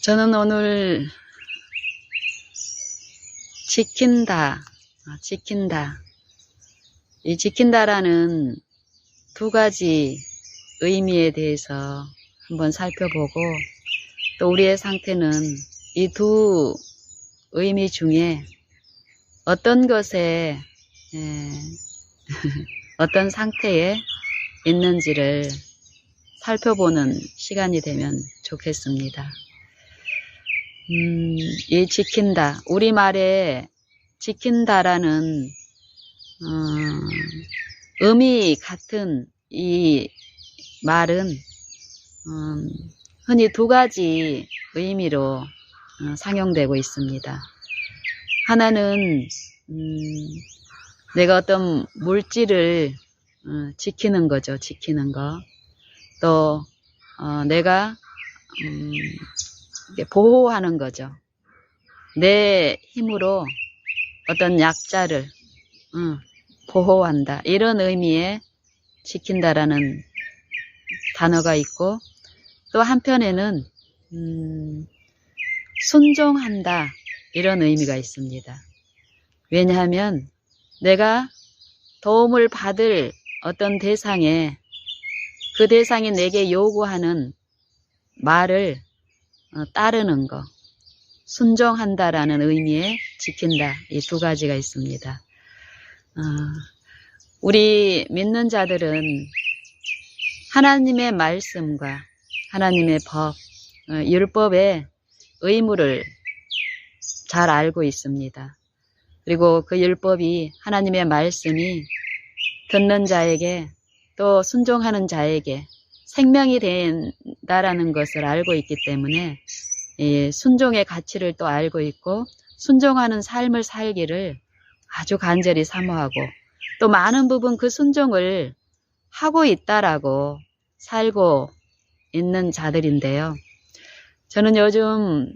저는 오늘 지킨다. 이 지킨다라는 두 가지 의미에 대해서 한번 살펴보고, 또 우리의 상태는 이 두 의미 중에 어떤 것에 어떤 상태에 있는지를 살펴보는 시간이 되면 좋겠습니다. 이 지킨다, 우리말에 지킨다라는 의미 같은 이 말은 흔히 두 가지 의미로 상용되고 있습니다. 하나는 내가 어떤 물질을 지키는 거죠. 지키는 거. 또 내가 보호하는 거죠. 내 힘으로 어떤 약자를 보호한다. 이런 의미의 지킨다라는 단어가 있고, 또 한편에는 순종한다. 이런 의미가 있습니다. 왜냐하면 내가 도움을 받을 어떤 대상에, 그 대상이 내게 요구하는 말을 따르는 거, 순종한다라는 의미의 지킨다, 이 두 가지가 있습니다. 우리 믿는 자들은 하나님의 말씀과 하나님의 법, 율법의 의무를 잘 알고 있습니다. 그리고 그 율법이, 하나님의 말씀이 듣는 자에게 또 순종하는 자에게 생명이 된다라는 것을 알고 있기 때문에 순종의 가치를 또 알고 있고, 순종하는 삶을 살기를 아주 간절히 사모하고, 또 많은 부분 그 순종을 하고 있다라고 살고 있는 자들인데요. 저는 요즘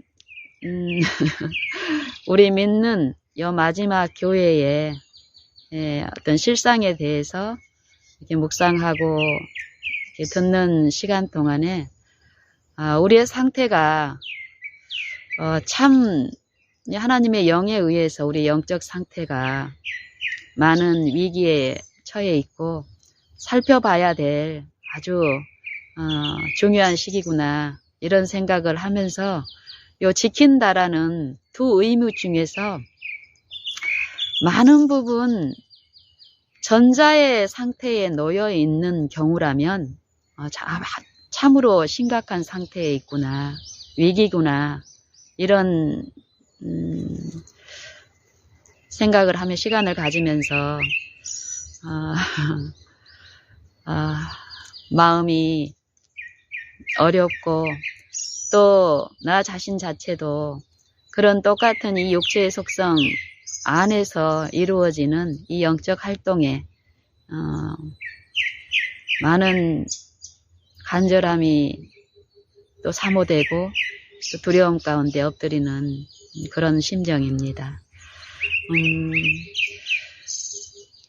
우리 믿는 요 마지막 교회의 어떤 실상에 대해서 이렇게 묵상하고 이렇게 듣는 시간 동안에 우리의 상태가 참 하나님의 영에 의해서 우리 영적 상태가 많은 위기에 처해 있고 살펴봐야 될 아주 중요한 시기구나, 이런 생각을 하면서 요 지킨다라는 두 의무 중에서 많은 부분 전자의 상태에 놓여 있는 경우라면 참으로 심각한 상태에 있구나, 위기구나, 이런 생각을 하며 시간을 가지면서 마음이 어렵고, 또 나 자신 자체도 그런 똑같은 이 육체의 속성 안에서 이루어지는 이 영적 활동에 많은 간절함이 또 사모되고, 또 두려움 가운데 엎드리는 그런 심정입니다.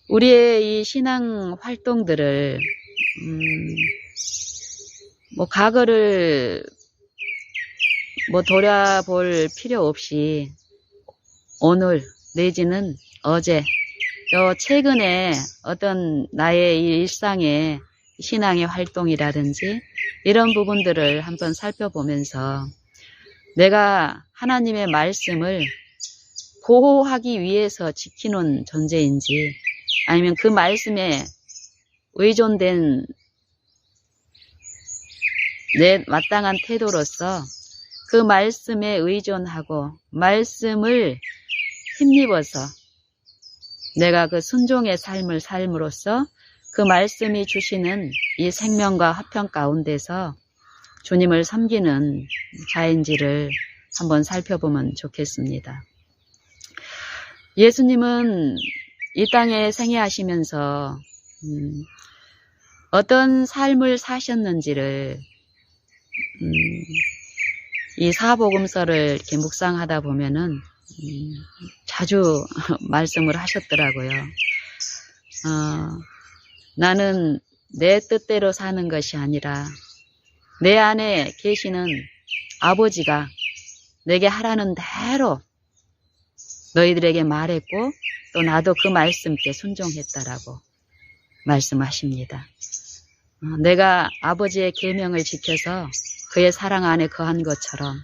우리의 이 신앙 활동들을 과거를 돌아볼 필요 없이 오늘 내지는 어제, 또 최근에 어떤 나의 이 일상의 신앙의 활동이라든지 이런 부분들을 한번 살펴보면서 내가 하나님의 말씀을 보호하기 위해서 지키는 존재인지, 아니면 그 말씀에 의존된 내 마땅한 태도로서 그 말씀에 의존하고 말씀을 힘입어서 내가 그 순종의 삶을 삶으로써 그 말씀이 주시는 이 생명과 화평 가운데서 주님을 섬기는 자인지를 한번 살펴보면 좋겠습니다. 예수님은 이 땅에 생애하시면서 어떤 삶을 사셨는지를 이 사복음서를 이렇게 묵상하다 보면은 자주 말씀을 하셨더라고요. 나는 내 뜻대로 사는 것이 아니라 내 안에 계시는 아버지가 내게 하라는 대로 너희들에게 말했고 또 나도 그 말씀께 순종했다라고 말씀하십니다. 내가 아버지의 계명을 지켜서 그의 사랑 안에 거한 것처럼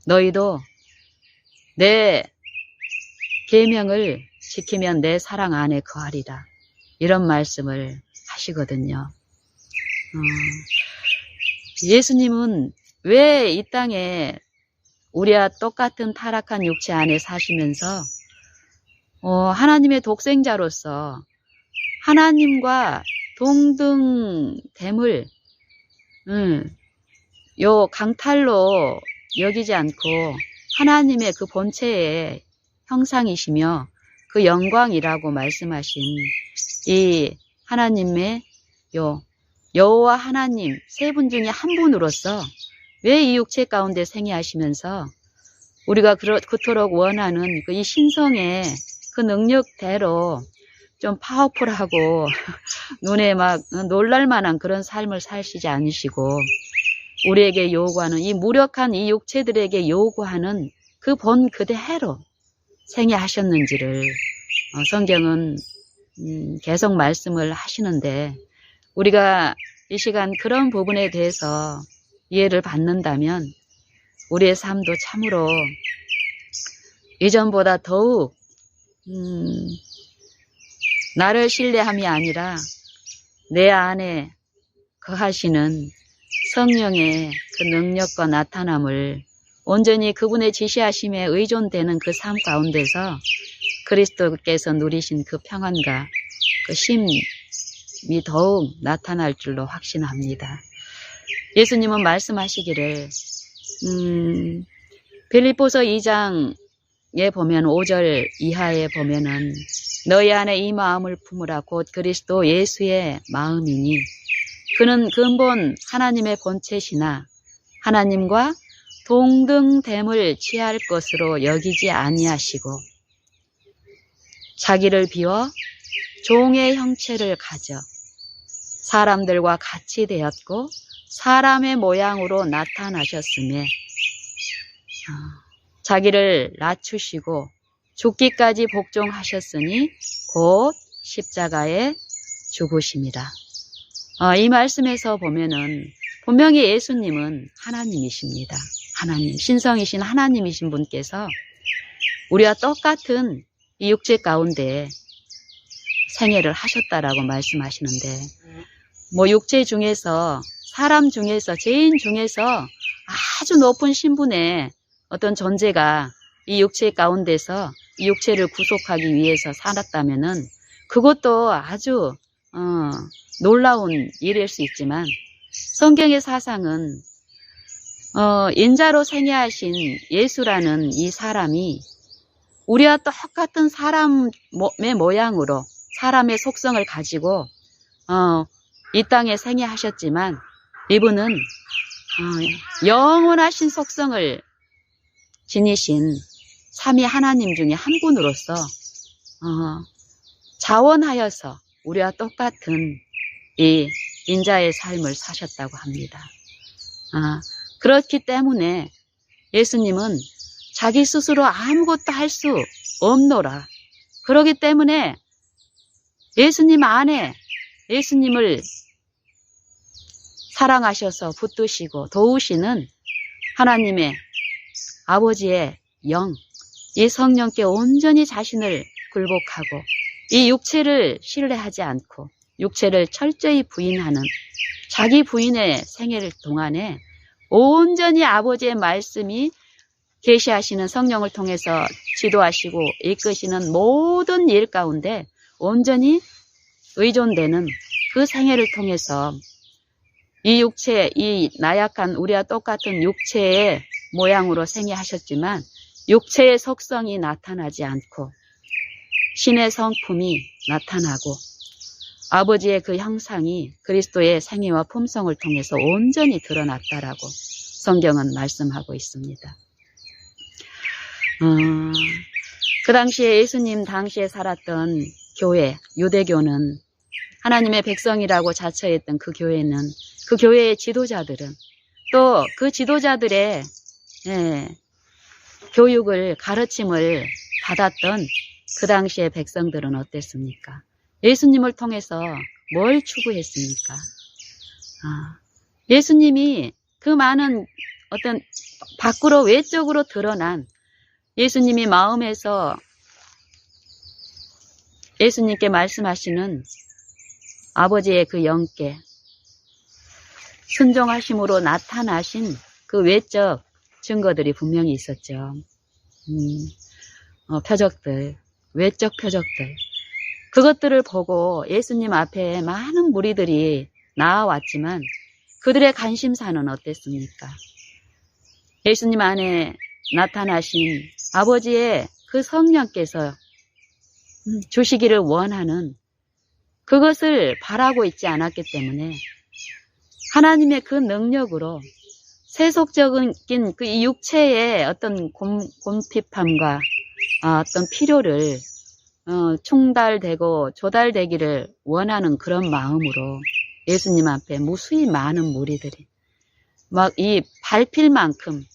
너희도 내 계명을 지키면 내 사랑 안에 거하리라. 이런 말씀을 하시거든요. 예수님은 왜 이 땅에 우리와 똑같은 타락한 육체 안에 사시면서 하나님의 독생자로서 하나님과 동등됨을 요 강탈로 여기지 않고 하나님의 그 본체의 형상이시며 그 영광이라고 말씀하신 이 하나님의 여호와 하나님 세 분 중에 한 분으로서 왜 이 육체 가운데 생애하시면서 우리가 그토록 원하는 그 이 신성의 그 능력대로 좀 파워풀하고 눈에 막 놀랄만한 그런 삶을 사시지 않으시고 우리에게 요구하는 이 무력한 이 육체들에게 요구하는 그 본 그대로 생애하셨는지를 성경은 계속 말씀을 하시는데 우리가 이 시간 그런 부분에 대해서 이해를 받는다면 우리의 삶도 참으로 이전보다 더욱 나를 신뢰함이 아니라 내 안에 거하시는 성령의 그 능력과 나타남을 온전히 그분의 지시하심에 의존되는 그 삶 가운데서 그리스도께서 누리신 그 평안과 그 쉼이 더욱 나타날 줄로 확신합니다. 예수님은 말씀하시기를 빌립보서 2장에 보면 5절 이하에 보면은 너희 안에 이 마음을 품으라 곧 그리스도 예수의 마음이니 그는 근본 하나님의 본체시나 하나님과 동등됨을 취할 것으로 여기지 아니하시고 자기를 비워 종의 형체를 가져 사람들과 같이 되었고 사람의 모양으로 나타나셨으며 자기를 낮추시고 죽기까지 복종하셨으니 곧 십자가에 죽으심이라. 이 말씀에서 보면은 분명히 예수님은 하나님이십니다. 하나님, 신성이신 하나님이신 분께서 우리와 똑같은 이 육체 가운데 생애를 하셨다라고 말씀하시는데 육체 중에서 사람 중에서 죄인 중에서 아주 높은 신분의 어떤 존재가 이 육체 가운데서 이 육체를 구속하기 위해서 살았다면은 그것도 아주 놀라운 일일 수 있지만 성경의 사상은 인자로 생애하신 예수라는 이 사람이 우리와 똑같은 사람의 모양으로 사람의 속성을 가지고 이 땅에 생애하셨지만 이분은 영원하신 속성을 지니신 삼위 하나님 중에 한 분으로서 자원하여서 우리와 똑같은 이 인자의 삶을 사셨다고 합니다. 그렇기 때문에 예수님은 자기 스스로 아무것도 할 수 없노라. 그렇기 때문에 예수님 안에 예수님을 사랑하셔서 붙드시고 도우시는 하나님의 아버지의 영, 이 성령께 온전히 자신을 굴복하고 이 육체를 신뢰하지 않고 육체를 철저히 부인하는 자기 부인의 생애를 동안에 온전히 아버지의 말씀이 계시하시는 성령을 통해서 지도하시고 이끄시는 모든 일 가운데 온전히 의존되는 그 생애를 통해서 이 육체, 이 나약한 우리와 똑같은 육체의 모양으로 생애하셨지만 육체의 속성이 나타나지 않고 신의 성품이 나타나고 아버지의 그 형상이 그리스도의 생애와 품성을 통해서 온전히 드러났다라고 성경은 말씀하고 있습니다. 그 당시에 예수님 당시에 살았던 교회, 유대교는 하나님의 백성이라고 자처했던 그 교회는 그 교회의 지도자들은 또 그 지도자들의 교육을, 가르침을 받았던 그 당시의 백성들은 어땠습니까? 예수님을 통해서 뭘 추구했습니까? 예수님이 그 많은 어떤 밖으로 외적으로 드러난 예수님이 마음에서 예수님께 말씀하시는 아버지의 그 영께 순종하심으로 나타나신 그 외적 증거들이 분명히 있었죠. 표적들, 외적 표적들. 그것들을 보고 예수님 앞에 많은 무리들이 나아왔지만 그들의 관심사는 어땠습니까? 예수님 안에 나타나신 아버지의 그 성령께서 주시기를 원하는 그것을 바라고 있지 않았기 때문에 하나님의 그 능력으로 세속적인 그 육체의 어떤 곰핍함과 어떤 필요를 충달되고 조달되기를 원하는 그런 마음으로 예수님 앞에 무수히 많은 무리들이 막 이 밟힐 만큼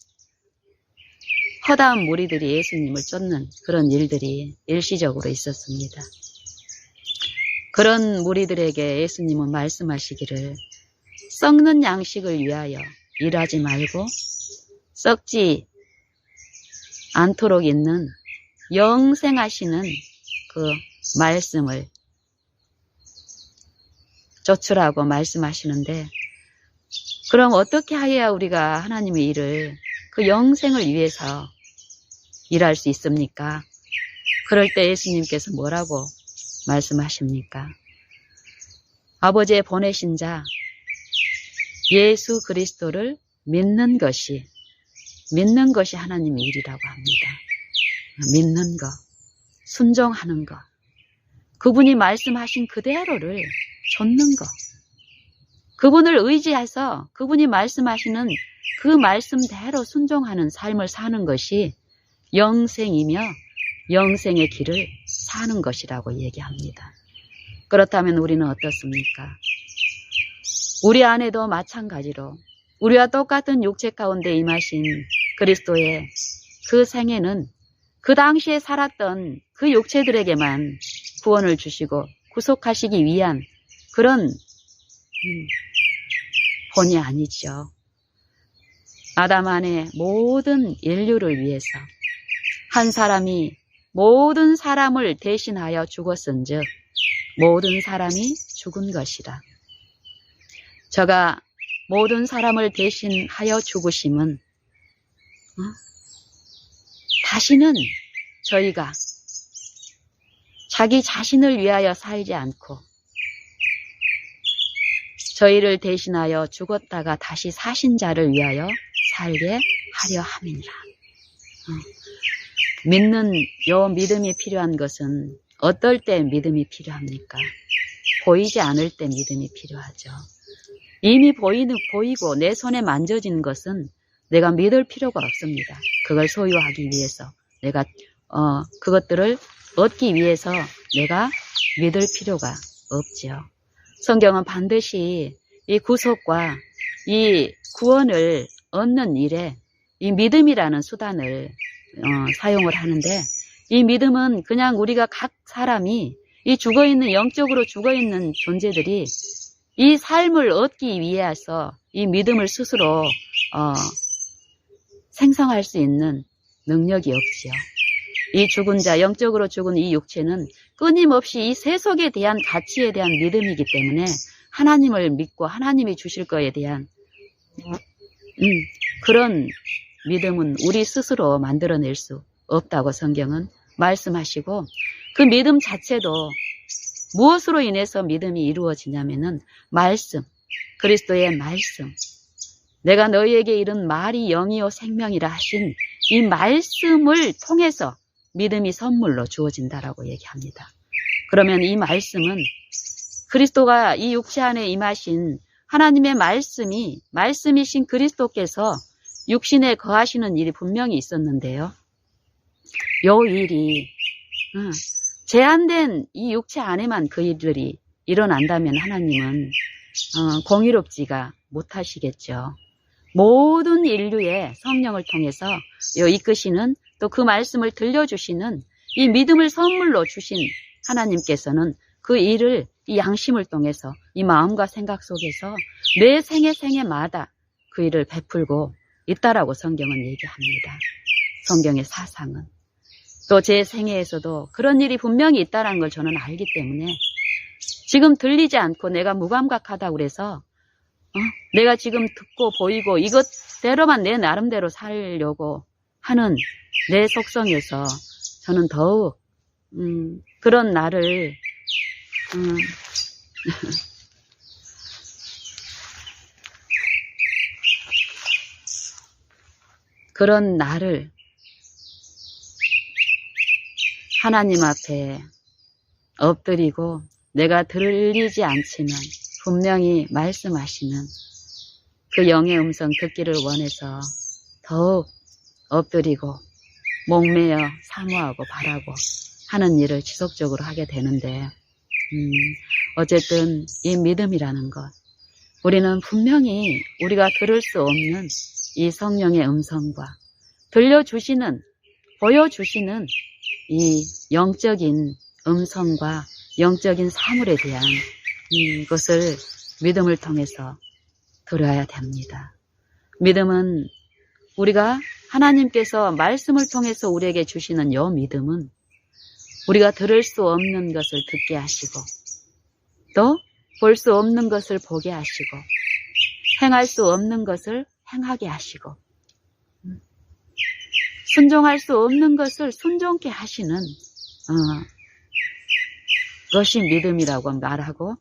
허다한 무리들이 예수님을 쫓는 그런 일들이 일시적으로 있었습니다. 그런 무리들에게 예수님은 말씀하시기를 썩는 양식을 위하여 일하지 말고 썩지 않도록 있는 영생하시는 그 말씀을 좇으라고 말씀하시는데, 그럼 어떻게 하여야 우리가 하나님의 일을 그 영생을 위해서 일할 수 있습니까? 그럴 때 예수님께서 뭐라고 말씀하십니까? 아버지의 보내신 자 예수 그리스도를 믿는 것이 하나님의 일이라고 합니다. 믿는 것, 순종하는 것, 그분이 말씀하신 그대로를 좇는 것, 그분을 의지해서 그분이 말씀하시는 그 말씀대로 순종하는 삶을 사는 것이 영생이며 영생의 길을 사는 것이라고 얘기합니다. 그렇다면 우리는 어떻습니까? 우리 안에도 마찬가지로 우리와 똑같은 육체 가운데 임하신 그리스도의 그 생애는 그 당시에 살았던 그 육체들에게만 구원을 주시고 구속하시기 위한 그런 본이 아니죠. 아담 안에 모든 인류를 위해서 한 사람이 모든 사람을 대신하여 죽었은즉 모든 사람이 죽은 것이라. 저가 모든 사람을 대신하여 죽으심은 다시는 저희가 자기 자신을 위하여 살지 않고 저희를 대신하여 죽었다가 다시 사신 자를 위하여 살게 하려 함이니라. 믿는 요 믿음이 필요한 것은 어떨 때 믿음이 필요합니까? 보이지 않을 때 믿음이 필요하죠. 이미 보이고 내 손에 만져진 것은 내가 믿을 필요가 없습니다. 그걸 소유하기 위해서 내가 그것들을 얻기 위해서 내가 믿을 필요가 없지요. 성경은 반드시 이 구속과 이 구원을 얻는 일에 이 믿음이라는 수단을 사용을 하는데, 이 믿음은 그냥 우리가 각 사람이 이 죽어있는, 영적으로 죽어있는 존재들이 이 삶을 얻기 위해서 이 믿음을 스스로 생성할 수 있는 능력이 없지요. 이 죽은 자, 영적으로 죽은 이 육체는 끊임없이 이 세속에 대한 가치에 대한 믿음이기 때문에 하나님을 믿고 하나님이 주실 거에 대한 그런 믿음은 우리 스스로 만들어낼 수 없다고 성경은 말씀하시고, 그 믿음 자체도 무엇으로 인해서 믿음이 이루어지냐면은 말씀, 그리스도의 말씀, 내가 너희에게 이른 말이 영이요 생명이라 하신 이 말씀을 통해서 믿음이 선물로 주어진다라고 얘기합니다. 그러면 이 말씀은 그리스도가 이 육체 안에 임하신 하나님의 말씀이신 그리스도께서 육신에 거하시는 일이 분명히 있었는데요. 요 일이 제한된 이 육체 안에만 그 일들이 일어난다면 하나님은 공의롭지가 못하시겠죠. 모든 인류의 성령을 통해서 이끄시는 또 그 말씀을 들려주시는 이 믿음을 선물로 주신 하나님께서는 그 일을 이 양심을 통해서 이 마음과 생각 속에서 매 생애마다 그 일을 베풀고 있다라고 성경은 얘기합니다. 성경의 사상은. 또 제 생애에서도 그런 일이 분명히 있다는 걸 저는 알기 때문에 지금 들리지 않고 내가 무감각하다고 그래서 내가 지금 듣고 보이고 이것대로만 내 나름대로 살려고 하는 내 속성에서 저는 더욱 그런 나를 그런 나를 하나님 앞에 엎드리고 내가 들리지 않지만 분명히 말씀하시는 그 영의 음성 듣기를 원해서 더욱 엎드리고 목매어 사모하고 바라고 하는 일을 지속적으로 하게 되는데 어쨌든 이 믿음이라는 것, 우리는 분명히 우리가 들을 수 없는 이 성령의 음성과 들려주시는, 보여주시는 이 영적인 음성과 영적인 사물에 대한 것을 믿음을 통해서 들어야 됩니다. 믿음은 우리가 하나님께서 말씀을 통해서 우리에게 주시는 이 믿음은 우리가 들을 수 없는 것을 듣게 하시고 또 볼 수 없는 것을 보게 하시고 행할 수 없는 것을 행하게 하시고 순종할 수 없는 것을 순종케 하시는 것이 믿음이라고 말하고,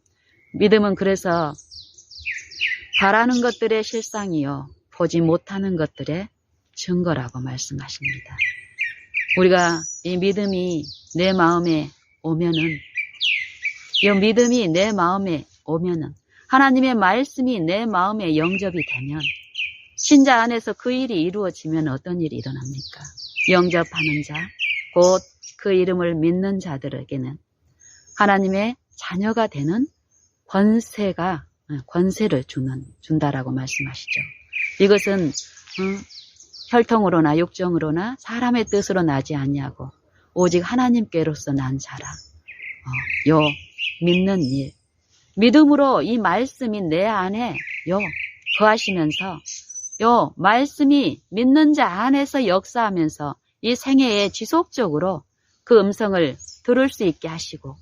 믿음은 그래서 바라는 것들의 실상이요 보지 못하는 것들의 증거라고 말씀하십니다. 우리가 이 믿음이 내 마음에 오면은, 이 믿음이 내 마음에 오면은, 하나님의 말씀이 내 마음에 영접이 되면, 신자 안에서 그 일이 이루어지면 어떤 일이 일어납니까? 영접하는 자, 곧 그 이름을 믿는 자들에게는 하나님의 자녀가 되는 권세를 준다라고 말씀하시죠. 이것은 혈통으로나 육정으로나 사람의 뜻으로 나지 아니하고 오직 하나님께로서 난 자라. 요 믿는 일, 믿음으로 이 말씀이 내 안에 거하시면서 요 말씀이 믿는 자 안에서 역사하면서 이 생애에 지속적으로 그 음성을 들을 수 있게 하시고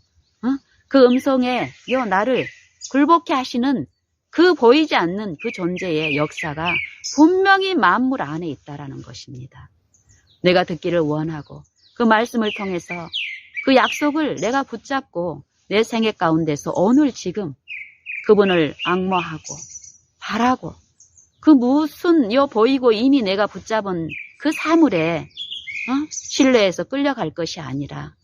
그 음성에 나를 굴복케 하시는 그 보이지 않는 그 존재의 역사가 분명히 만물 안에 있다라는 것입니다. 내가 듣기를 원하고 그 말씀을 통해서 그 약속을 내가 붙잡고 내 생애 가운데서 오늘 지금 그분을 앙모하고 바라고 그 무슨 보이고 이미 내가 붙잡은 그 사물에 신뢰해서 끌려갈 것이 아니라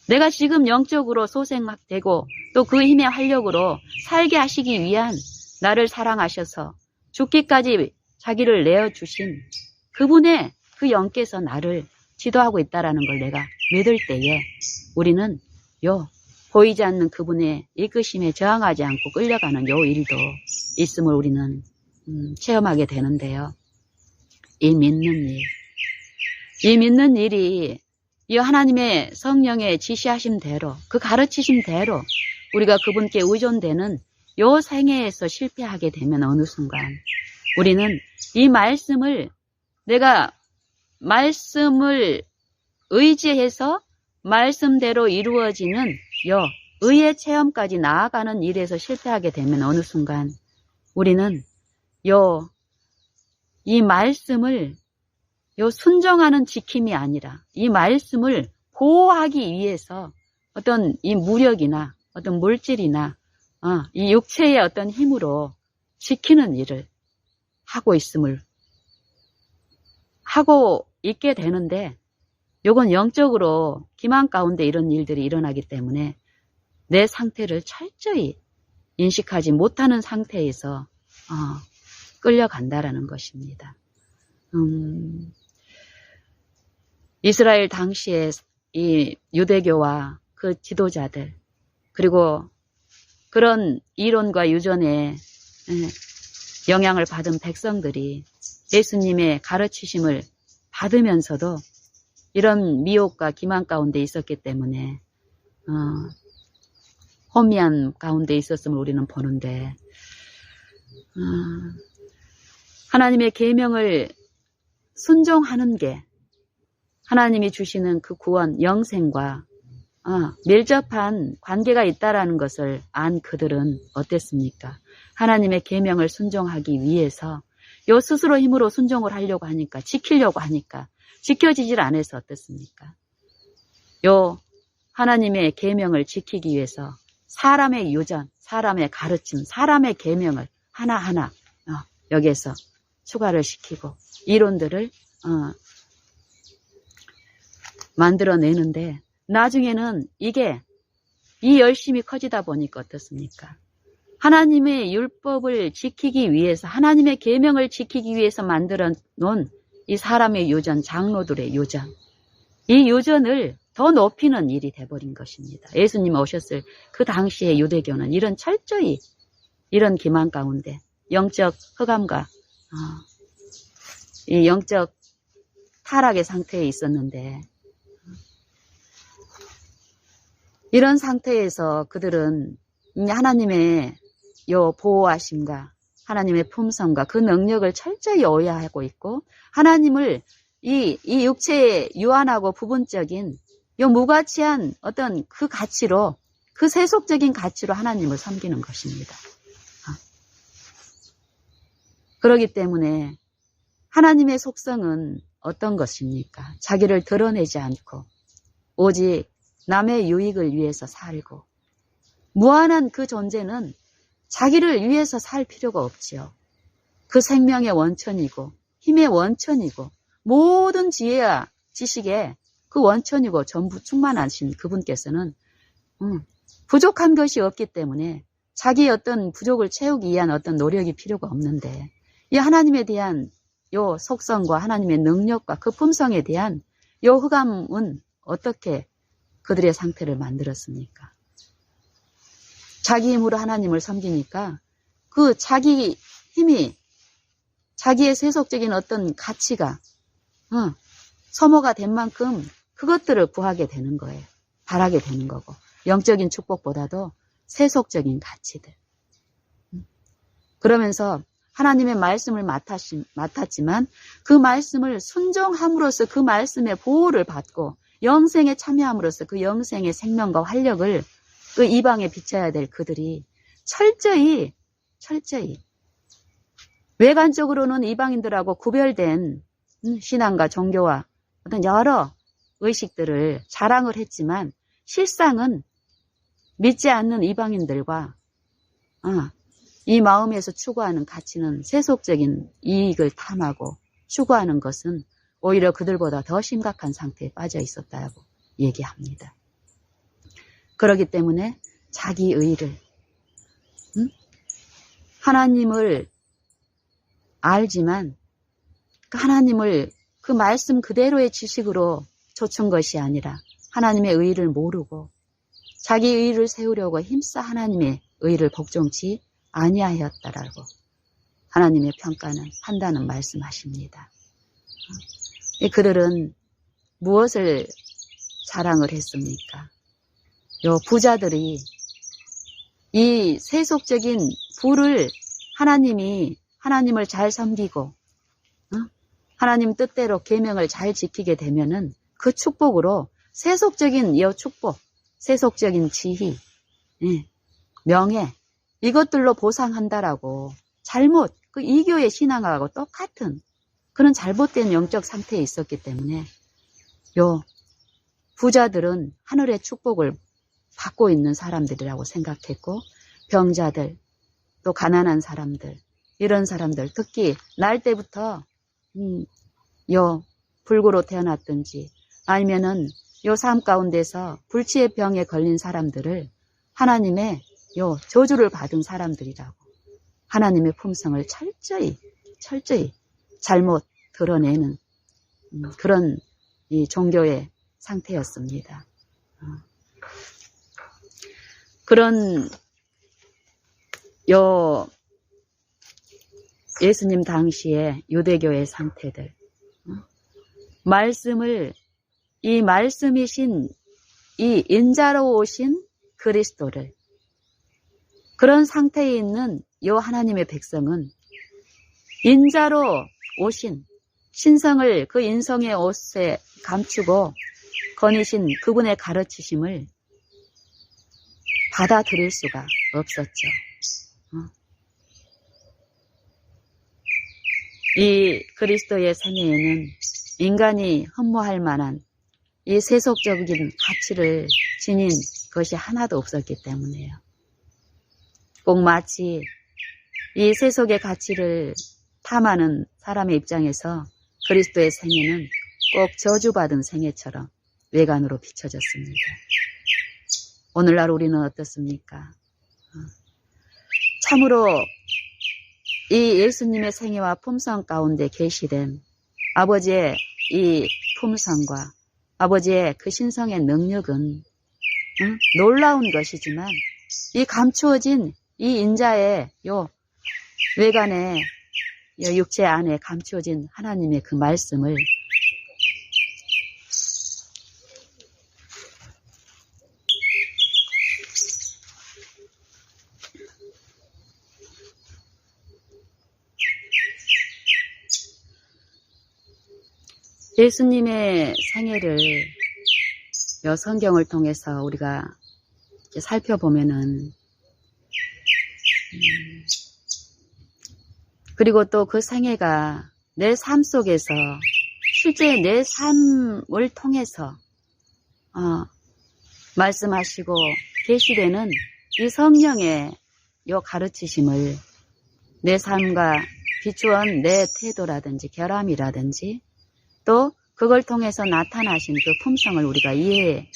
내가 지금 영적으로 소생되고 또 그 힘의 활력으로 살게 하시기 위한 나를 사랑하셔서 죽기까지 자기를 내어주신 그분의 그 영께서 나를 지도하고 있다는 걸 내가 믿을 때에 우리는 보이지 않는 그분의 이끄심에 저항하지 않고 끌려가는 일도 있음을 우리는 체험하게 되는데요. 이 믿는 일이 이 하나님의 성령의 지시하심 대로, 그 가르치심 대로 우리가 그분께 의존되는 요 생애에서 실패하게 되면 어느 순간 우리는 이 말씀을 내가 말씀을 의지해서 말씀대로 이루어지는 의의 체험까지 나아가는 일에서 실패하게 되면 어느 순간 우리는 이 말씀을 순종하는 지킴이 아니라 이 말씀을 보호하기 위해서 어떤 이 무력이나 어떤 물질이나 이 육체의 어떤 힘으로 지키는 일을 하고 있게 되는데, 요건 영적으로 기만 가운데 이런 일들이 일어나기 때문에 내 상태를 철저히 인식하지 못하는 상태에서 끌려간다라는 것입니다. 이스라엘 당시에 이 유대교와 그 지도자들, 그리고 그런 이론과 유전에 영향을 받은 백성들이 예수님의 가르치심을 받으면서도 이런 미혹과 기만 가운데 있었기 때문에 혼미한 가운데 있었음을 우리는 보는데 하나님의 계명을 순종하는 게 하나님이 주시는 그 구원, 영생과 밀접한 관계가 있다라는 것을 안 그들은 어땠습니까? 하나님의 계명을 순종하기 위해서 요 스스로 힘으로 순종을 하려고 하니까, 지키려고 하니까 지켜지질 않아서 어떻습니까? 요 하나님의 계명을 지키기 위해서 사람의 유전, 사람의 가르침, 사람의 계명을 하나하나 여기에서 추가를 시키고 이론들을 만들어내는데 나중에는 이게 이 열심이 커지다 보니까 어떻습니까? 하나님의 율법을 지키기 위해서 하나님의 계명을 지키기 위해서 만들어 놓은 이 사람의 유전, 장로들의 유전, 이 유전을 더 높이는 일이 돼버린 것입니다. 예수님 오셨을 그 당시의 유대교는 이런 철저히 이런 기만 가운데 영적 흑암과 이 영적 타락의 상태에 있었는데 이런 상태에서 그들은 하나님의 요 보호하심과 하나님의 품성과 그 능력을 철저히 오해하고 있고 하나님을 이 육체의 유한하고 부분적인 요 무가치한 어떤 그 가치로 그 세속적인 가치로 하나님을 섬기는 것입니다. 그렇기 때문에 하나님의 속성은 어떤 것입니까? 자기를 드러내지 않고 오직 남의 유익을 위해서 살고 무한한 그 존재는 자기를 위해서 살 필요가 없지요. 그 생명의 원천이고 힘의 원천이고 모든 지혜와 지식의 그 원천이고 전부 충만하신 그분께서는 부족한 것이 없기 때문에 자기의 어떤 부족을 채우기 위한 어떤 노력이 필요가 없는데 이 하나님에 대한 요 속성과 하나님의 능력과 그 품성에 대한 요 흑암은 어떻게 그들의 상태를 만들었습니까? 자기 힘으로 하나님을 섬기니까 그 자기 힘이 자기의 세속적인 어떤 가치가 소모가 된 만큼 그것들을 구하게 되는 거예요. 바라게 되는 거고 영적인 축복보다도 세속적인 가치들. 그러면서 하나님의 말씀을 맡았지만 그 말씀을 순종함으로써 그 말씀의 보호를 받고 영생에 참여함으로써 그 영생의 생명과 활력을 그 이방에 비춰야 될 그들이 철저히 외관적으로는 이방인들하고 구별된 신앙과 종교와 어떤 여러 의식들을 자랑을 했지만 실상은 믿지 않는 이방인들과 이 마음에서 추구하는 가치는 세속적인 이익을 탐하고 추구하는 것은 오히려 그들보다 더 심각한 상태에 빠져 있었다고 얘기합니다. 그렇기 때문에 자기 의를 하나님을 알지만 하나님을 그 말씀 그대로의 지식으로 좇은 것이 아니라 하나님의 의를 모르고 자기 의를 세우려고 힘써 하나님의 의를 복종치 아니하였다라고 하나님의 평가는 판단은 말씀하십니다. 그들은 무엇을 자랑을 했습니까? 요 부자들이 이 세속적인 부를 하나님을 잘 섬기고 하나님 뜻대로 계명을 잘 지키게 되면은 그 축복으로 세속적인 축복, 세속적인 지위, 명예 이것들로 보상한다라고 잘못 그 이교의 신앙하고 똑같은 그런 잘못된 영적 상태에 있었기 때문에 요 부자들은 하늘의 축복을 받고 있는 사람들이라고 생각했고 병자들 또 가난한 사람들 이런 사람들 특히 날 때부터 요 불구로 태어났든지 아니면은 요 삶 가운데서 불치의 병에 걸린 사람들을 하나님의 요 저주를 받은 사람들이라고 하나님의 품성을 철저히 잘못 드러내는 그런 이 종교의 상태였습니다. 그런 요 예수님 당시의 유대교의 상태들 말씀을 이 말씀이신 이 인자로 오신 그리스도를, 그런 상태에 있는 요 하나님의 백성은 인자로 오신 신성을 그 인성의 옷에 감추고 거니신 그분의 가르치심을 받아들일 수가 없었죠. 이 그리스도의 생애에는 인간이 흠모할 만한 이 세속적인 가치를 지닌 것이 하나도 없었기 때문에요. 꼭 마치 이 세속의 가치를 탐하는 사람의 입장에서 그리스도의 생애는 꼭 저주받은 생애처럼 외관으로 비춰졌습니다. 오늘날 우리는 어떻습니까? 참으로 이 예수님의 생애와 품성 가운데 계시된 아버지의 이 품성과 아버지의 그 신성의 능력은 놀라운 것이지만 이 감추어진 이 인자의 요 외관에 육체 안에 감추어진 하나님의 그 말씀을 예수님의 생애를 여 성경을 통해서 우리가 살펴보면은 그리고 또 그 생애가 내 삶 속에서 실제 내 삶을 통해서 말씀하시고 계시되는 이 성령의 요 가르치심을 내 삶과 비추은 내 태도라든지 결함이라든지 또 그걸 통해서 나타나신 그 품성을 우리가 이해하지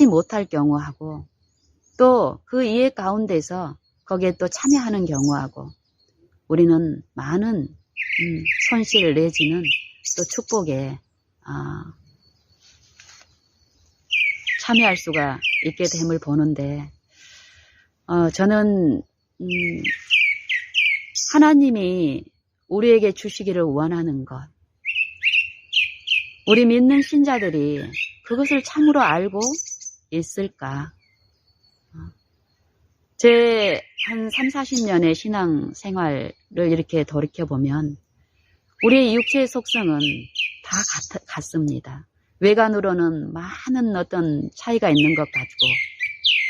못할 경우하고 또 그 이해 가운데서 거기에 또 참여하는 경우하고 우리는 많은 손실 내지는 또 축복에 참여할 수가 있게 됨을 보는데 저는 하나님이 우리에게 주시기를 원하는 것, 우리 믿는 신자들이 그것을 참으로 알고 있을까? 제 한 3, 40년의 신앙 생활을 이렇게 돌이켜보면 우리의 육체의 속성은 다 같습니다. 외관으로는 많은 어떤 차이가 있는 것 같고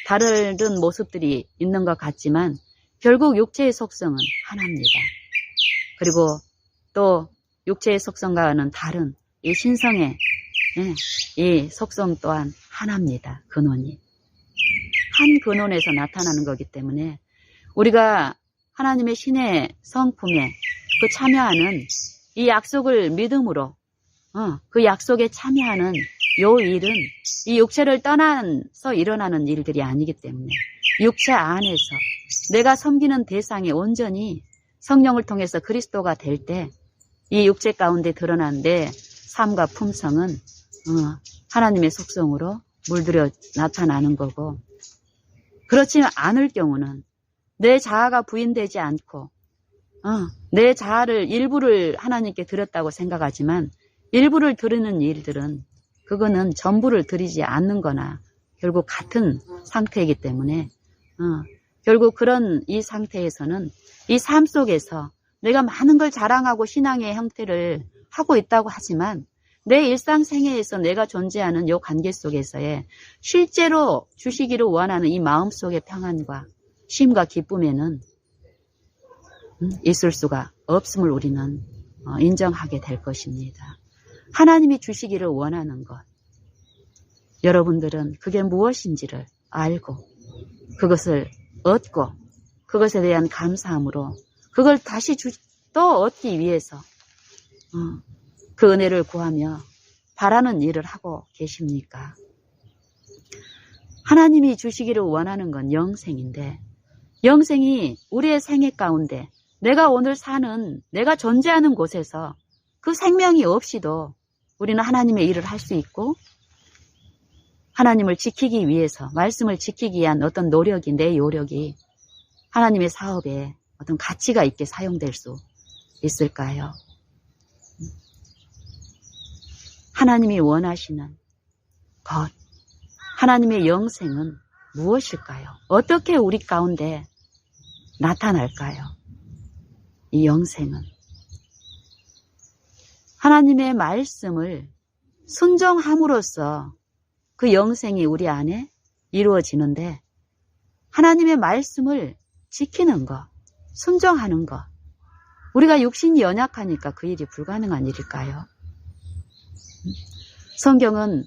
다른 모습들이 있는 것 같지만 결국 육체의 속성은 하나입니다. 그리고 또 육체의 속성과는 다른 이 신성의 이 속성 또한 하나입니다. 근원이. 한 근원에서 나타나는 거기 때문에 우리가 하나님의 신의 성품에 그 참여하는 이 약속을 믿음으로 그 약속에 참여하는 요 일은 이 육체를 떠나서 일어나는 일들이 아니기 때문에 육체 안에서 내가 섬기는 대상이 온전히 성령을 통해서 그리스도가 될 때 이 육체 가운데 드러난 내 삶과 품성은 하나님의 속성으로 물들여 나타나는 거고, 그렇지 않을 경우는 내 자아가 부인되지 않고 내 자아를 일부를 하나님께 드렸다고 생각하지만 일부를 드리는 일들은 그거는 전부를 드리지 않는 거나 결국 같은 상태이기 때문에 결국 그런 이 상태에서는 이 삶 속에서 내가 많은 걸 자랑하고 신앙의 형태를 하고 있다고 하지만 내 일상생애에서 내가 존재하는 이 관계 속에서의 실제로 주시기를 원하는 이 마음속의 평안과 쉼과 기쁨에는 있을 수가 없음을 우리는 인정하게 될 것입니다. 하나님이 주시기를 원하는 것, 여러분들은 그게 무엇인지를 알고 그것을 얻고 그것에 대한 감사함으로 그걸 다시 또 얻기 위해서 그 은혜를 구하며 바라는 일을 하고 계십니까? 하나님이 주시기를 원하는 건 영생인데, 영생이 우리의 생애 가운데 내가 오늘 사는, 내가 존재하는 곳에서 그 생명이 없이도 우리는 하나님의 일을 할 수 있고 하나님을 지키기 위해서, 말씀을 지키기 위한 어떤 노력이, 내 요력이 하나님의 사업에 어떤 가치가 있게 사용될 수 있을까요? 하나님이 원하시는 것, 하나님의 영생은 무엇일까요? 어떻게 우리 가운데 나타날까요? 이 영생은 하나님의 말씀을 순종함으로써 그 영생이 우리 안에 이루어지는데, 하나님의 말씀을 지키는 것, 순종하는 것, 우리가 육신이 연약하니까 그 일이 불가능한 일일까요? 성경은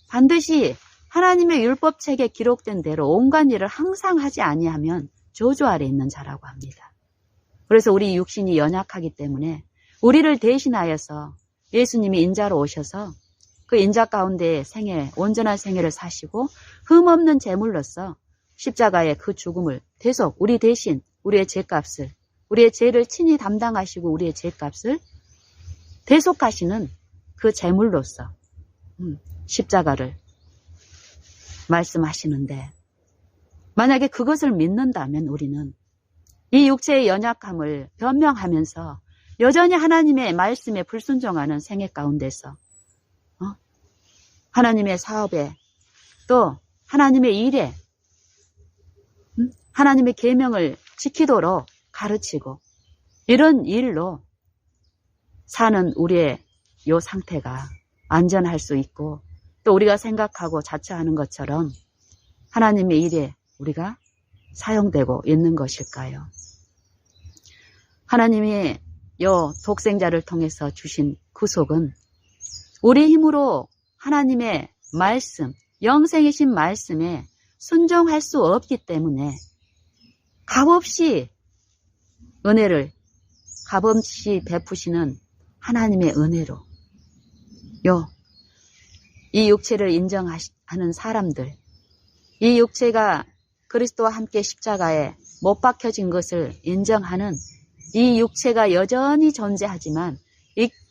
반드시 하나님의 율법책에 기록된 대로 온갖 일을 항상 하지 아니하면 저주 아래 있는 자라고 합니다. 그래서 우리 육신이 연약하기 때문에 우리를 대신하여서 예수님이 인자로 오셔서 그 인자 가운데 온전한 생애를 사시고 흠없는 제물로서 십자가의 그 죽음을 대속 우리 대신 우리의 죄값을, 우리의 죄를 친히 담당하시고 우리의 죄값을 대속하시는 그 제물로서 십자가를 말씀하시는데, 만약에 그것을 믿는다면 우리는 이 육체의 연약함을 변명하면서 여전히 하나님의 말씀에 불순종하는 생애 가운데서 하나님의 사업에, 또 하나님의 일에 하나님의 계명을 지키도록 가르치고 이런 일로 사는 우리의 이 상태가 안전할 수 있고, 또 우리가 생각하고 자처하는 것처럼 하나님의 일에 우리가 사용되고 있는 것일까요? 하나님이 이 독생자를 통해서 주신 구속은 우리 힘으로 하나님의 말씀, 영생이신 말씀에 순종할 수 없기 때문에 값없이 은혜를 값없이 베푸시는 하나님의 은혜로 이 육체를 인정하는 사람들, 이 육체가 그리스도와 함께 십자가에 못 박혀진 것을 인정하는 이 육체가 여전히 존재하지만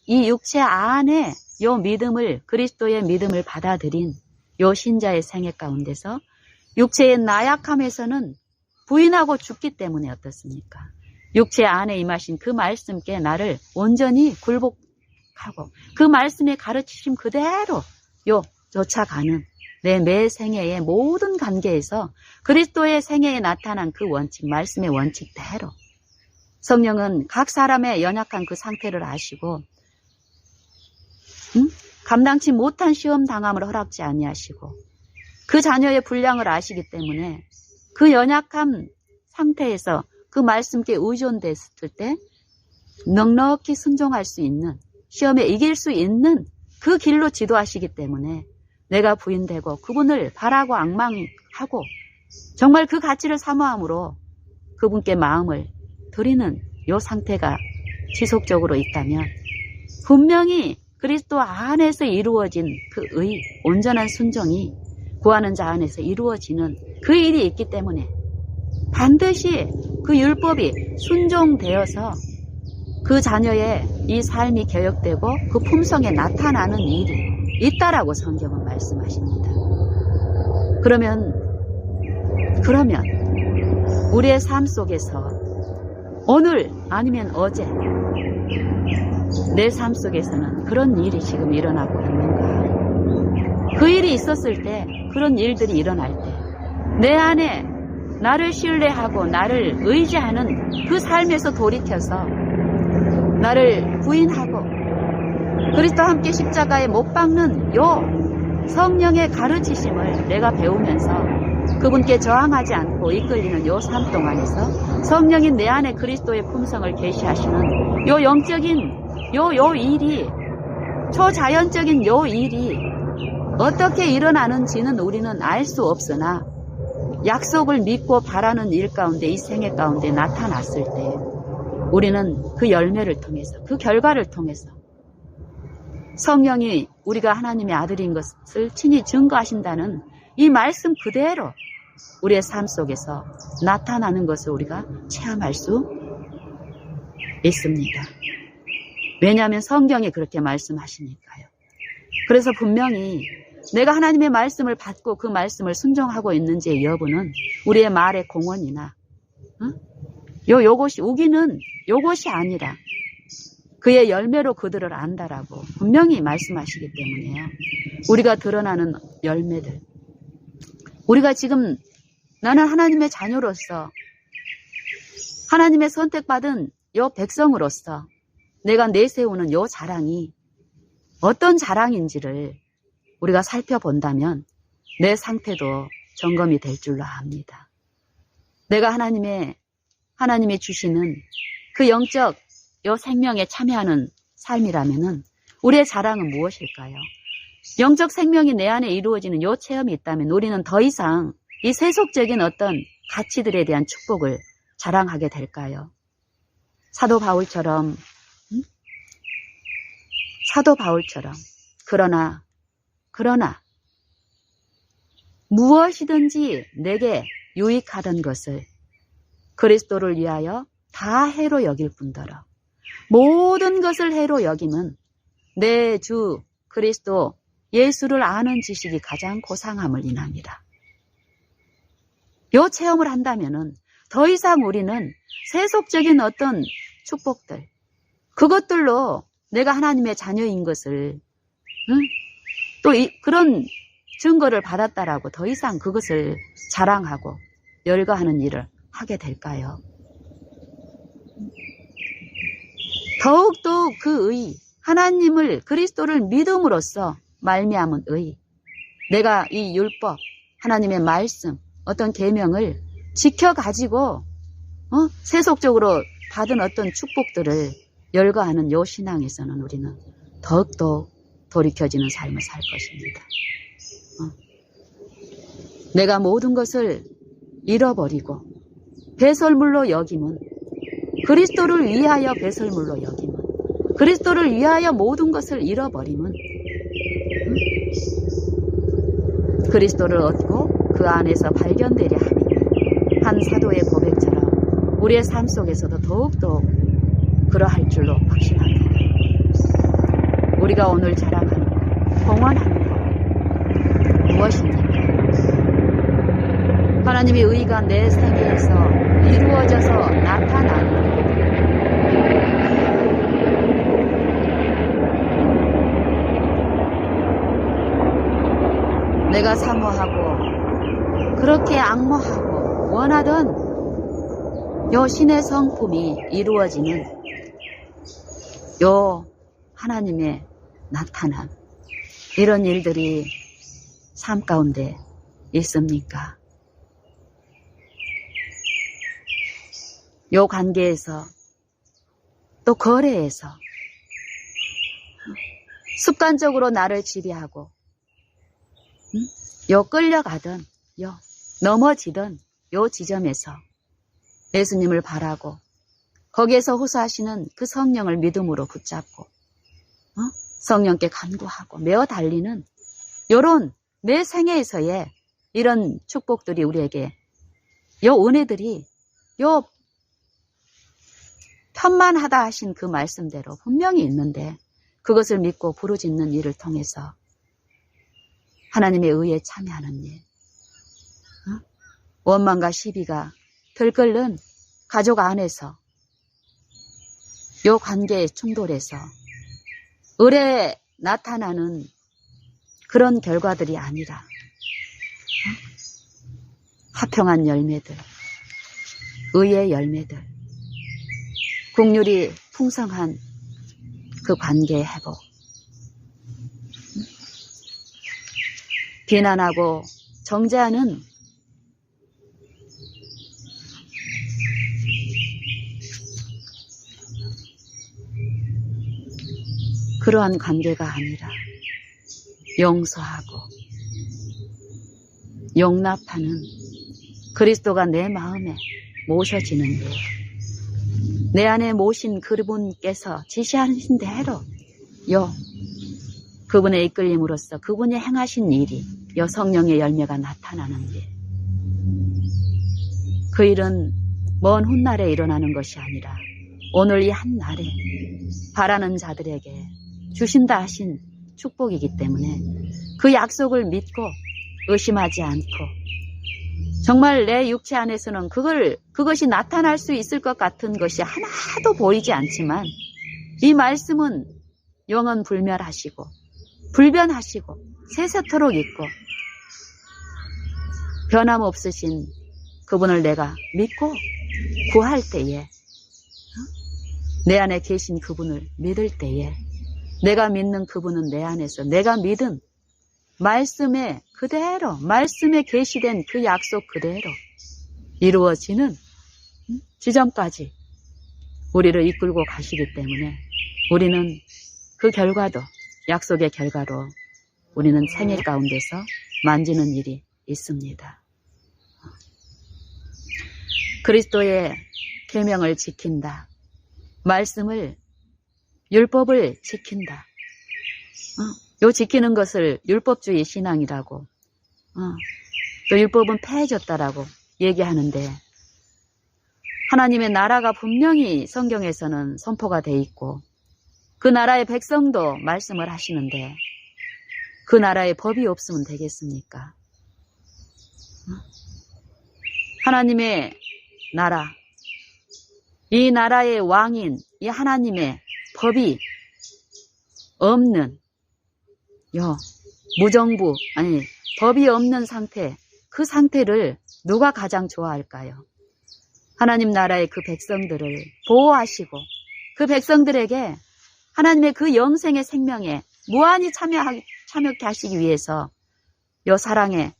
이 육체 안에 요 믿음을, 그리스도의 믿음을 받아들인 요 신자의 생애 가운데서 육체의 나약함에서는 부인하고 죽기 때문에 어떻습니까? 육체 안에 임하신 그 말씀께 나를 온전히 굴복하고 그 말씀의 가르치심 그대로 쫓아가는 내 매 생애의 모든 관계에서 그리스도의 생애에 나타난 그 원칙, 말씀의 원칙대로 성령은 각 사람의 연약한 그 상태를 아시고 감당치 못한 시험 당함을 허락지 아니하시고 그 자녀의 분량을 아시기 때문에 그 연약한 상태에서 그 말씀께 의존됐을 때 넉넉히 순종할 수 있는, 시험에 이길 수 있는 그 길로 지도하시기 때문에 내가 부인되고 그분을 바라고 앙망하고 정말 그 가치를 사모함으로 그분께 마음을 드리는 이 상태가 지속적으로 있다면 분명히 그리스도 안에서 이루어진 그 온전한 순종이 구하는 자 안에서 이루어지는 그 일이 있기 때문에 반드시 그 율법이 순종되어서 그 자녀의 이 삶이 개혁되고 그 품성에 나타나는 일이 있다라고 성경은 말씀하십니다. 그러면 우리의 삶 속에서 오늘 아니면 어제 내 삶 속에서는 그런 일이 지금 일어나고 있는가? 그 일이 있었을 때, 그런 일들이 일어날 때 내 안에 나를 신뢰하고 나를 의지하는 그 삶에서 돌이켜서 나를 부인하고 그리스도와 함께 십자가에 못 박는 요 성령의 가르치심을 내가 배우면서 그분께 저항하지 않고 이끌리는 요 삶 동안에서 성령인 내 안에 그리스도의 품성을 계시하시는 요 영적인 요 일이, 초자연적인 요 일이 어떻게 일어나는지는 우리는 알 수 없으나 약속을 믿고 바라는 일 가운데, 이 생애 가운데 나타났을 때 우리는 그 열매를 통해서, 그 결과를 통해서 성령이 우리가 하나님의 아들인 것을 친히 증거하신다는 이 말씀 그대로 우리의 삶 속에서 나타나는 것을 우리가 체험할 수 있습니다. 왜냐하면 성경이 그렇게 말씀하시니까요. 그래서 분명히 내가 하나님의 말씀을 받고 그 말씀을 순종하고 있는지의 여부는 우리의 말의 공언이나 요것이 우기는 요것이 아니라 그의 열매로 그들을 안다라고 분명히 말씀하시기 때문에요. 우리가 드러나는 열매들, 우리가 지금 나는 하나님의 자녀로서 하나님의 선택받은 요 백성으로서 내가 내세우는 요 자랑이 어떤 자랑인지를 우리가 살펴본다면 내 상태도 점검이 될 줄로 압니다. 내가 하나님이 주시는 그 영적 요 생명에 참여하는 삶이라면은 우리의 자랑은 무엇일까요? 영적 생명이 내 안에 이루어지는 요 체험이 있다면 우리는 더 이상 이 세속적인 어떤 가치들에 대한 축복을 자랑하게 될까요? 사도 바울처럼 그러나 무엇이든지 내게 유익하던 것을 그리스도를 위하여 다 해로 여길 뿐더러 모든 것을 해로 여김은 내 주 그리스도 예수를 아는 지식이 가장 고상함을 인합니다. 요 체험을 한다면은 더 이상 우리는 세속적인 어떤 축복들, 그것들로 내가 하나님의 자녀인 것을 또 그런 증거를 받았다라고 더 이상 그것을 자랑하고 열거하는 일을 하게 될까요? 더욱더 그 의, 하나님을 그리스도를 믿음으로써 말미암은 의, 내가 이 율법, 하나님의 말씀, 어떤 계명을 지켜가지고 세속적으로 받은 어떤 축복들을 열거하는 요 신앙에서는 우리는 더욱더 돌이켜지는 삶을 살 것입니다. 내가 모든 것을 잃어버리고 배설물로 여김은 그리스도를 위하여 배설물로 여김은 그리스도를 위하여 모든 것을 잃어버림은 그리스도를 얻고 그 안에서 발견되려 함이니 한 사도의 고백처럼 우리의 삶 속에서도 더욱더 그러할 줄로 확신합니다. 우리가 오늘 자랑하는 것, 공헌하는 것 무엇입니까? 하나님의 의가 내 생애에서 이루어져서 나타나는 내가 사모하고 그렇게 앙모하고 원하던 요 신의 성품이 이루어지는 요 하나님의 나타남, 이런 일들이 삶 가운데 있습니까? 요 관계에서 또 거래에서 습관적으로 나를 지배하고 요 끌려가던 요 넘어지던 요 지점에서 예수님을 바라고 거기에서 호소하시는 그 성령을 믿음으로 붙잡고 성령께 간구하고 메어 달리는 요런 내 생애에서의 이런 축복들이 우리에게 요 은혜들이 요 편만하다 하신 그 말씀대로 분명히 있는데 그것을 믿고 부르짖는 일을 통해서 하나님의 의에 참여하는 일, 원망과 시비가 들끓는 가족 안에서 요 관계의 충돌에서 을에 나타나는 그런 결과들이 아니라 화평한 열매들, 의의 열매들, 국률이 풍성한 그 관계의 회복, 비난하고 정죄하는 그러한 관계가 아니라 용서하고 용납하는 그리스도가 내 마음에 모셔지는 일, 내 안에 모신 그분께서 지시하신 대로 그분의 이끌림으로써 그분이 행하신 일이 성령의 열매가 나타나는 일, 그 일은 먼 훗날에 일어나는 것이 아니라 오늘 이 한날에 바라는 자들에게 주신다 하신 축복이기 때문에 그 약속을 믿고 의심하지 않고 정말 내 육체 안에서는 그것이 나타날 수 있을 것 같은 것이 하나도 보이지 않지만 이 말씀은 영원 불멸하시고 불변하시고 세세토록 있고 변함없으신 그분을 내가 믿고 구할 때에, 내 안에 계신 그분을 믿을 때에, 내가 믿는 그분은 내 안에서 내가 믿은 말씀에 그대로, 말씀에 계시된 그 약속 그대로 이루어지는 지점까지 우리를 이끌고 가시기 때문에 우리는 그 결과도, 약속의 결과로 우리는 생애 가운데서 만지는 일이 있습니다. 그리스도의 계명을 지킨다. 말씀을, 율법을 지킨다. 요 지키는 것을 율법주의 신앙이라고, 또 율법은 폐해졌다라고 얘기하는데, 하나님의 나라가 분명히 성경에서는 선포가 돼 있고 그 나라의 백성도 말씀을 하시는데 그 나라에 법이 없으면 되겠습니까? 하나님의 나라, 이 나라의 왕인 이 하나님의 법이 없는 무정부, 아니 법이 없는 상태, 그 상태를 누가 가장 좋아할까요? 하나님 나라의 그 백성들을 보호하시고 그 백성들에게 하나님의 그 영생의 생명에 무한히 참여케 하시기 위해서 이 사랑의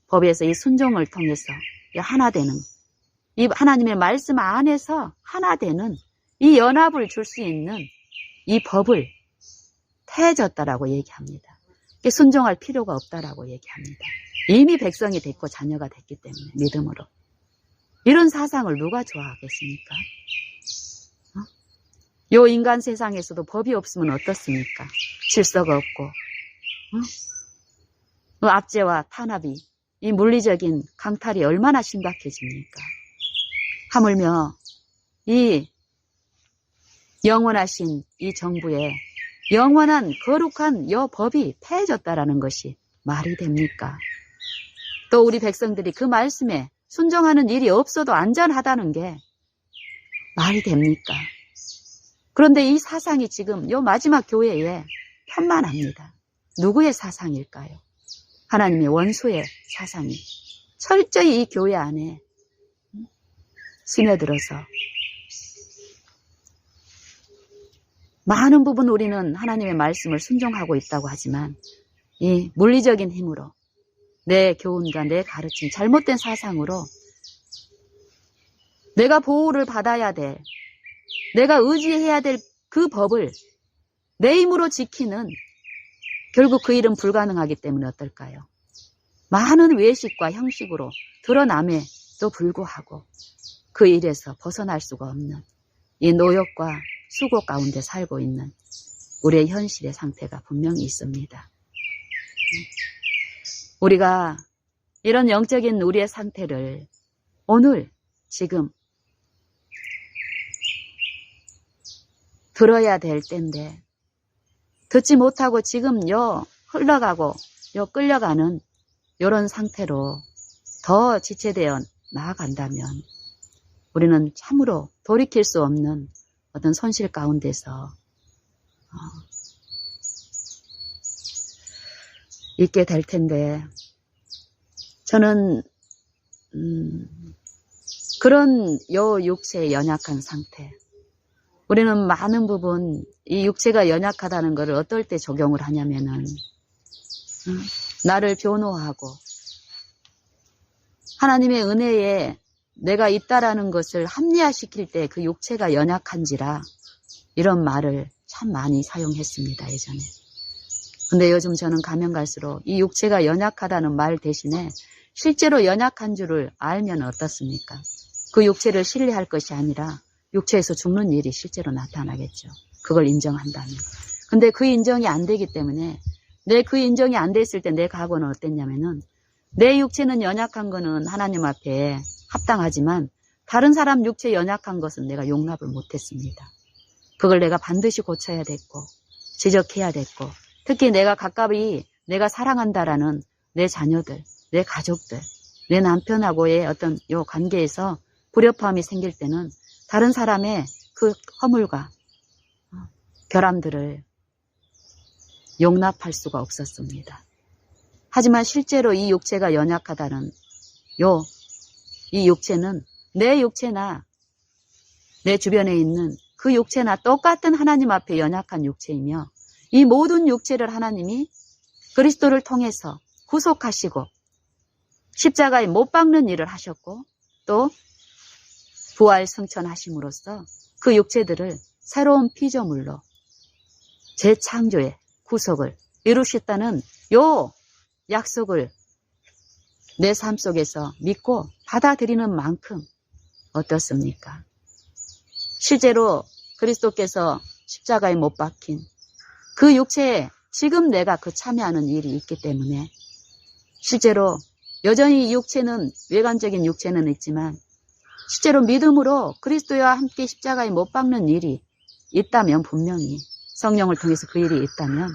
법에서 이 순종을 통해서 하나 되는, 이 하나님의 말씀 안에서 하나 되는 이 연합을 줄 수 있는 이 법을 폐해졌다라고 얘기합니다. 순종할 필요가 없다라고 얘기합니다. 이미 백성이 됐고 자녀가 됐기 때문에 믿음으로. 이런 사상을 누가 좋아하겠습니까? 요 인간 세상에서도 법이 없으면 어떻습니까? 질서가 없고, 압제와 탄압이, 이 물리적인 강탈이 얼마나 심각해집니까? 하물며 이 영원하신 이 정부의 영원한 거룩한 요 법이 폐해졌다라는 것이 말이 됩니까? 또 우리 백성들이 그 말씀에 순종하는 일이 없어도 안전하다는 게 말이 됩니까? 그런데 이 사상이 지금 요 마지막 교회에 편만합니다. 누구의 사상일까요? 하나님의 원수의 사상이 철저히 이 교회 안에 스며들어서 많은 부분 우리는 하나님의 말씀을 순종하고 있다고 하지만 이 물리적인 힘으로 내 교훈과 내 가르침, 잘못된 사상으로 내가 보호를 받아야 될, 내가 의지해야 될 그 법을 내 힘으로 지키는, 결국 그 일은 불가능하기 때문에 어떨까요? 많은 외식과 형식으로 드러남에도 불구하고 그 일에서 벗어날 수가 없는 이 노역과 수고 가운데 살고 있는 우리의 현실의 상태가 분명히 있습니다. 우리가 이런 영적인 우리의 상태를 오늘 지금 들어야 될 때인데 듣지 못하고 지금 흘러가고 끌려가는 이런 상태로 더 지체되어 나아간다면 우리는 참으로 돌이킬 수 없는 어떤 손실 가운데서 있게 될 텐데, 저는 그런 육체의 연약한 상태, 우리는 많은 부분 이 육체가 연약하다는 것을 어떨 때 적용을 하냐면은 나를 변호하고 하나님의 은혜에 내가 있다라는 것을 합리화시킬 때 그 육체가 연약한지라 이런 말을 참 많이 사용했습니다, 예전에. 근데 요즘 저는 가면 갈수록 이 육체가 연약하다는 말 대신에 실제로 연약한 줄을 알면 어떻습니까? 그 육체를 신뢰할 것이 아니라 육체에서 죽는 일이 실제로 나타나겠죠. 그걸 인정한다면. 근데 그 인정이 안 되기 때문에 그 인정이 안 됐을 때 내 각오는 어땠냐면은 내 육체는 연약한 거는 하나님 앞에 합당하지만 다른 사람 육체 연약한 것은 내가 용납을 못했습니다. 그걸 내가 반드시 고쳐야 됐고 지적해야 됐고 특히 내가 가까이 내가 사랑한다라는 내 자녀들, 내 가족들, 내 남편하고의 어떤 요 관계에서 불협화음이 생길 때는 다른 사람의 그 허물과 결함들을 용납할 수가 없었습니다. 하지만 실제로 이 육체가 연약하다는 이 육체는 내 육체나 내 주변에 있는 그 육체나 똑같은 하나님 앞에 연약한 육체이며 이 모든 육체를 하나님이 그리스도를 통해서 구속하시고 십자가에 못 박는 일을 하셨고 또 부활 승천하심으로써 그 육체들을 새로운 피조물로 재창조의 구속을 이루셨다는 요 약속을 내 삶 속에서 믿고 받아들이는 만큼 어떻습니까? 실제로 그리스도께서 십자가에 못 박힌 그 육체에 지금 내가 그 참여하는 일이 있기 때문에 실제로 여전히 이 육체는 외관적인 육체는 있지만 실제로 믿음으로 그리스도와 함께 십자가에 못 박는 일이 있다면 분명히 성령을 통해서 그 일이 있다면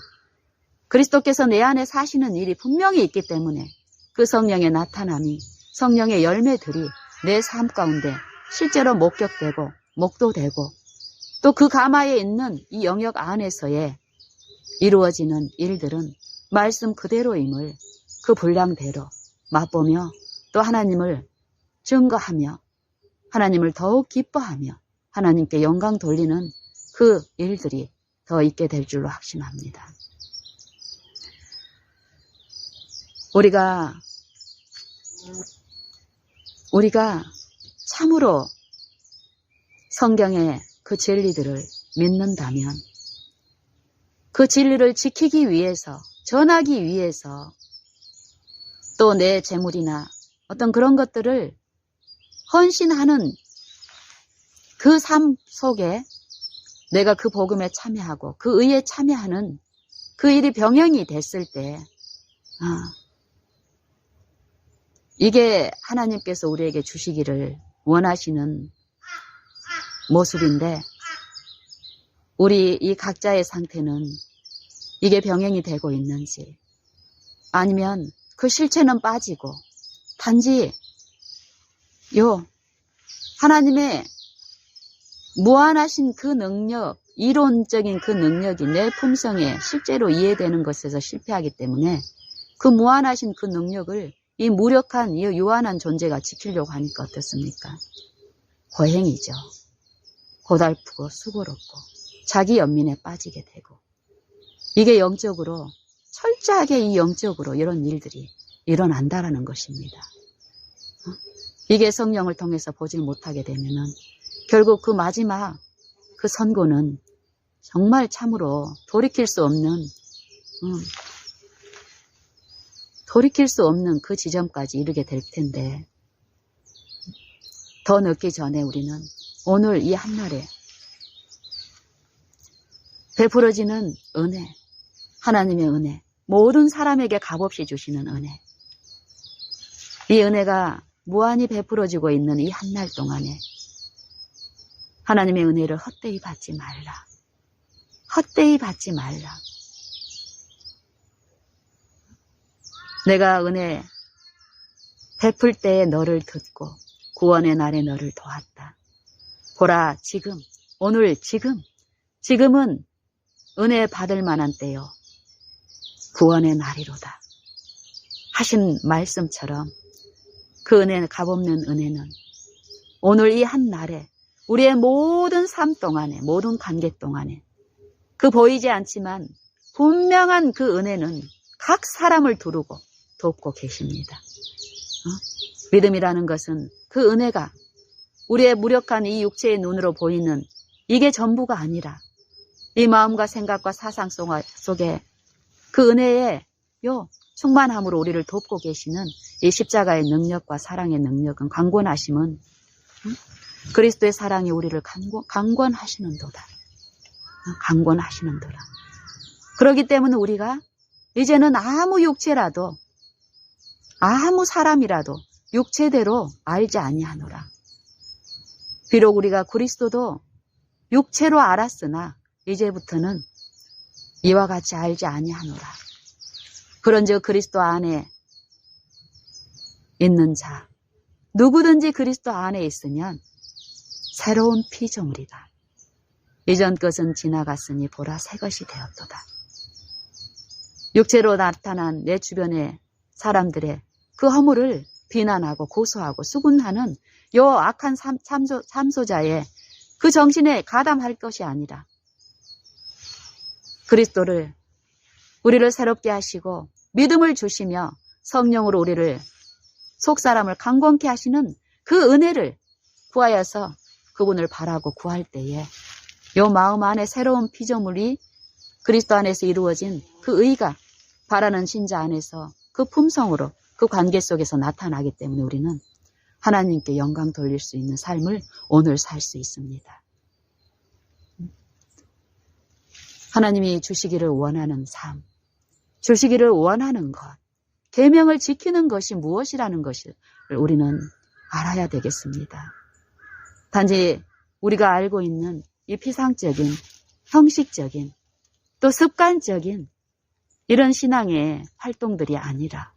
그리스도께서 내 안에 사시는 일이 분명히 있기 때문에 그 성령의 나타남이 성령의 열매들이 내 삶 가운데 실제로 목격되고 목도되고 또 그 가마에 있는 이 영역 안에서의 이루어지는 일들은 말씀 그대로임을 그 분량대로 맛보며 또 하나님을 증거하며 하나님을 더욱 기뻐하며 하나님께 영광 돌리는 그 일들이 더 있게 될 줄로 확신합니다. 우리가 참으로 성경의 그 진리들을 믿는다면 그 진리를 지키기 위해서, 전하기 위해서 또 내 재물이나 어떤 그런 것들을 헌신하는 그 삶 속에 내가 그 복음에 참여하고 그 의에 참여하는 그 일이 병행이 됐을 때 이게 하나님께서 우리에게 주시기를 원하시는 모습인데 우리 이 각자의 상태는 이게 병행이 되고 있는지 아니면 그 실체는 빠지고 단지 하나님의 무한하신 그 능력, 이론적인 그 능력이 내 품성에 실제로 이해되는 것에서 실패하기 때문에 그 무한하신 그 능력을 이 무력한, 이 유한한 존재가 지키려고 하니까 어떻습니까? 고행이죠. 고달프고 수고롭고 자기 연민에 빠지게 되고 이게 영적으로 철저하게 이 영적으로 이런 일들이 일어난다라는 것입니다. 이게 성령을 통해서 보질 못하게 되면은 결국 그 마지막 그 선고는 정말 참으로 돌이킬 수 없는 그 지점까지 이르게 될 텐데 더 늦기 전에 우리는 오늘 이 한날에 베풀어지는 은혜, 하나님의 은혜, 모든 사람에게 값없이 주시는 은혜, 이 은혜가 무한히 베풀어지고 있는 이 한날 동안에 하나님의 은혜를 헛되이 받지 말라. 헛되이 받지 말라. 내가 은혜 베풀 때에 너를 듣고 구원의 날에 너를 도왔다. 보라 지금, 오늘 지금은 은혜 받을 만한 때요. 구원의 날이로다. 하신 말씀처럼 그 은혜, 값없는 은혜는 오늘 이 한 날에 우리의 모든 삶 동안에, 모든 관계 동안에 그 보이지 않지만 분명한 그 은혜는 각 사람을 두르고 돕고 계십니다. 믿음이라는 것은 그 은혜가 우리의 무력한 이 육체의 눈으로 보이는 이게 전부가 아니라 이 마음과 생각과 사상 속에 그 은혜의 충만함으로 우리를 돕고 계시는 이 십자가의 능력과 사랑의 능력은 강권하심은 그리스도의 사랑이 우리를 강권하시는도다. 강권하시는도다. 그렇기 때문에 우리가 이제는 아무 육체라도 아무 사람이라도 육체대로 알지 아니하노라. 비록 우리가 그리스도도 육체로 알았으나 이제부터는 이와 같이 알지 아니하노라. 그런즉 그리스도 안에 있는 자, 누구든지 그리스도 안에 있으면 새로운 피조물이다. 이전 것은 지나갔으니 보라 새 것이 되었도다. 육체로 나타난 내 주변의 사람들의 그 허물을 비난하고 고소하고 수군하는 요 악한 참소자의 그 정신에 가담할 것이 아니라 그리스도를 우리를 새롭게 하시고 믿음을 주시며 성령으로 우리를 속사람을 강건케 하시는 그 은혜를 구하여서 그분을 바라고 구할 때에 요 마음 안에 새로운 피조물이 그리스도 안에서 이루어진 그 의가 바라는 신자 안에서 그 품성으로 그 관계 속에서 나타나기 때문에 우리는 하나님께 영광 돌릴 수 있는 삶을 오늘 살 수 있습니다. 하나님이 주시기를 원하는 삶, 주시기를 원하는 것, 계명을 지키는 것이 무엇이라는 것을 우리는 알아야 되겠습니다. 단지 우리가 알고 있는 이 피상적인, 형식적인, 또 습관적인 이런 신앙의 활동들이 아니라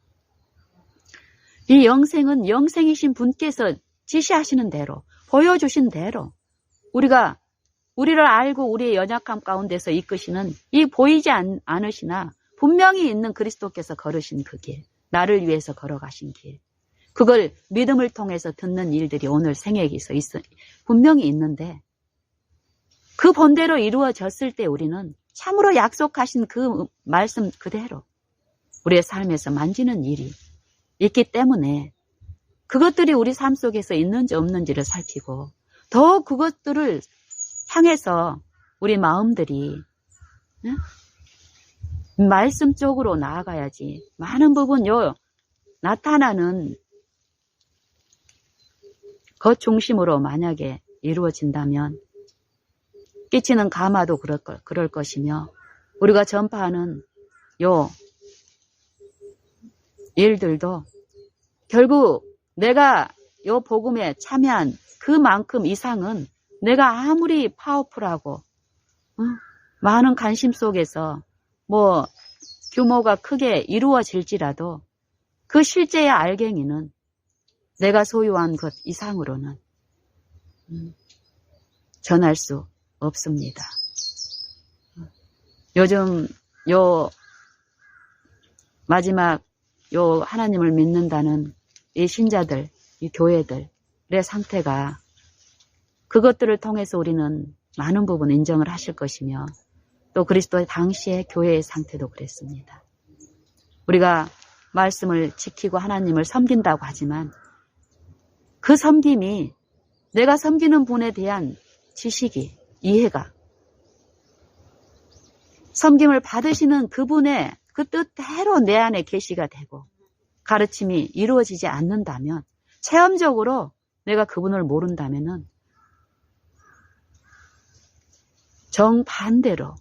이 영생은 영생이신 분께서 지시하시는 대로, 보여주신 대로 우리를 알고 우리의 연약함 가운데서 이끄시는 이 보이지 않으시나 분명히 있는 그리스도께서 걸으신 그 길, 나를 위해서 걸어가신 길, 그걸 믿음을 통해서 듣는 일들이 오늘 생애에서 분명히 있는데 그 본대로 이루어졌을 때 우리는 참으로 약속하신 그 말씀 그대로 우리의 삶에서 만지는 일이 있기 때문에 그것들이 우리 삶 속에서 있는지 없는지를 살피고 더 그것들을 향해서 우리 마음들이 말씀 쪽으로 나아가야지. 많은 부분 나타나는 것 중심으로 만약에 이루어진다면 끼치는 감화도 그럴 것이며 우리가 전파하는 일들도 결국 내가 복음에 참여한 그만큼 이상은 내가 아무리 파워풀하고 많은 관심 속에서 규모가 크게 이루어질지라도 그 실제의 알갱이는 내가 소유한 것 이상으로는 전할 수 없습니다. 요즘 마지막 하나님을 믿는다는 이 신자들, 이 교회들의 상태가 그것들을 통해서 우리는 많은 부분 인정을 하실 것이며 또 그리스도의 당시의 교회의 상태도 그랬습니다. 우리가 말씀을 지키고 하나님을 섬긴다고 하지만 그 섬김이 내가 섬기는 분에 대한 지식이, 이해가 섬김을 받으시는 그분의 그 뜻대로 내 안에 계시가 되고 가르침이 이루어지지 않는다면 체험적으로 내가 그분을 모른다면은 정반대로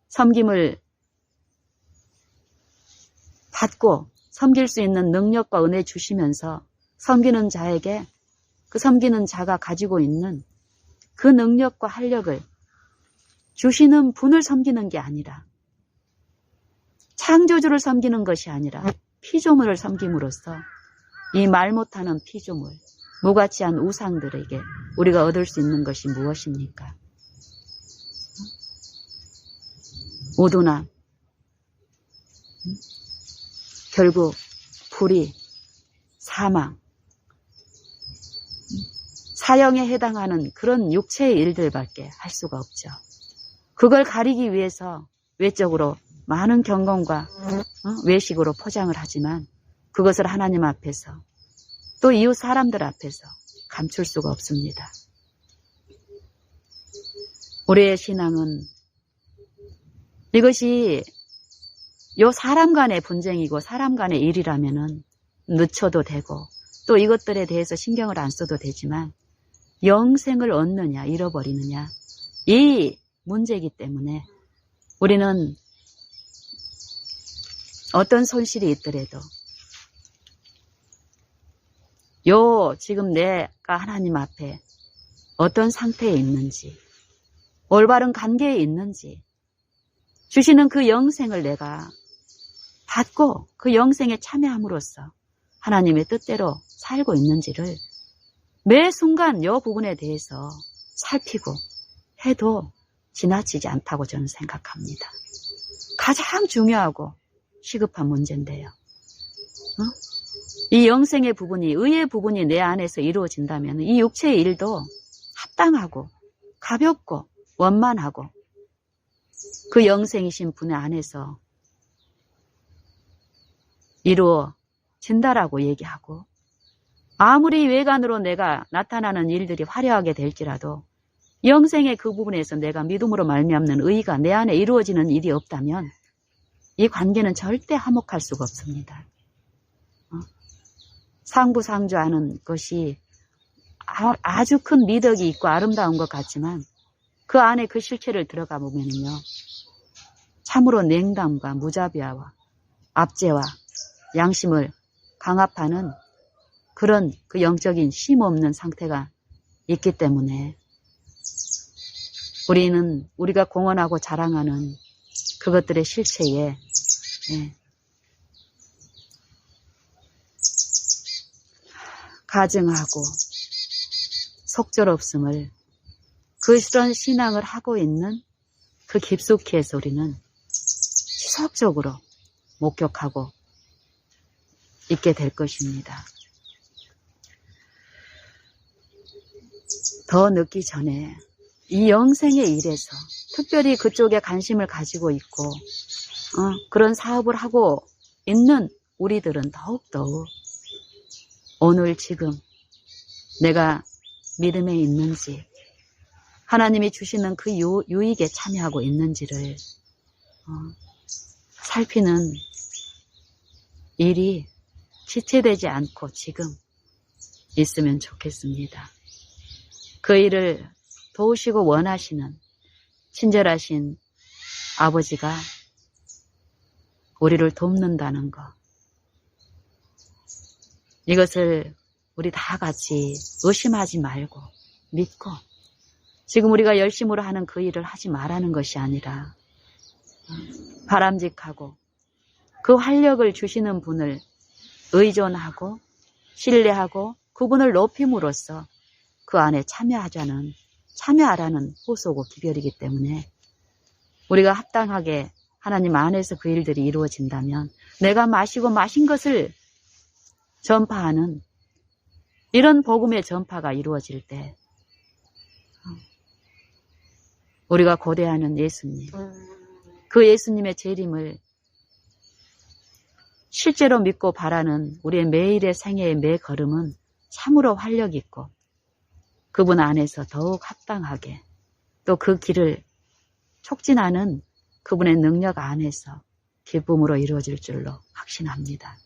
섬김을 받고 섬길 수 있는 능력과 은혜 주시면서 섬기는 자에게 그 섬기는 자가 가지고 있는 그 능력과 활력을 주시는 분을 섬기는 게 아니라 창조주를 섬기는 것이 아니라 피조물을 섬김으로써 이 말 못하는 피조물, 무가치한 우상들에게 우리가 얻을 수 있는 것이 무엇입니까? 오도남, 결국 불의, 사망, 사형에 해당하는 그런 육체의 일들밖에 할 수가 없죠. 그걸 가리기 위해서 외적으로 많은 경건과 외식으로 포장을 하지만 그것을 하나님 앞에서 또 이웃 사람들 앞에서 감출 수가 없습니다. 우리의 신앙은 이것이 사람 간의 분쟁이고 사람 간의 일이라면은 늦춰도 되고 또 이것들에 대해서 신경을 안 써도 되지만 영생을 얻느냐 잃어버리느냐 이 문제이기 때문에 우리는 어떤 손실이 있더라도 지금 내가 하나님 앞에 어떤 상태에 있는지 올바른 관계에 있는지 주시는 그 영생을 내가 받고 그 영생에 참여함으로써 하나님의 뜻대로 살고 있는지를 매 순간 이 부분에 대해서 살피고 해도 지나치지 않다고 저는 생각합니다. 가장 중요하고 시급한 문제인데요. 이 영생의 부분이, 의의 부분이 내 안에서 이루어진다면 이 육체의 일도 합당하고 가볍고 원만하고 그 영생이신 분의 안에서 이루어진다라고 얘기하고, 아무리 외관으로 내가 나타나는 일들이 화려하게 될지라도 영생의 그 부분에서 내가 믿음으로 말미암는 의가 내 안에 이루어지는 일이 없다면 이 관계는 절대 화목할 수가 없습니다. 상부상조하는 것이 아주 큰 미덕이 있고 아름다운 것 같지만 그 안에 그 실체를 들어가 보면요, 참으로 냉담과 무자비와 압제와 양심을 강압하는 그런 그 영적인 심 없는 상태가 있기 때문에 우리가 공언하고 자랑하는 그것들의 실체에 가증하고 속절없음을, 그런 신앙을 하고 있는 그 깊숙이에서 우리는 지속적으로 목격하고 있게 될 것입니다. 더 늦기 전에 이 영생의 일에서 특별히 그쪽에 관심을 가지고 있고 그런 사업을 하고 있는 우리들은 더욱더욱 오늘 지금 내가 믿음에 있는지, 하나님이 주시는 그 유익에 참여하고 있는지를 살피는 일이 지체되지 않고 지금 있으면 좋겠습니다. 그 일을 도우시고 원하시는 친절하신 아버지가 우리를 돕는다는 것, 이것을 우리 다 같이 의심하지 말고 믿고 지금 우리가 열심으로 하는 그 일을 하지 말라는 것이 아니라 바람직하고 그 활력을 주시는 분을 의존하고 신뢰하고 그분을 높임으로써 그 안에 참여하라는 호소고 기별이기 때문에 우리가 합당하게 하나님 안에서 그 일들이 이루어진다면 내가 마시고 마신 것을 전파하는 이런 복음의 전파가 이루어질 때 우리가 고대하는 예수님, 그 예수님의 재림을 실제로 믿고 바라는 우리의 매일의 생애의 매 걸음은 참으로 활력 있고 그분 안에서 더욱 합당하게 또 그 길을 촉진하는 그분의 능력 안에서 기쁨으로 이루어질 줄로 확신합니다.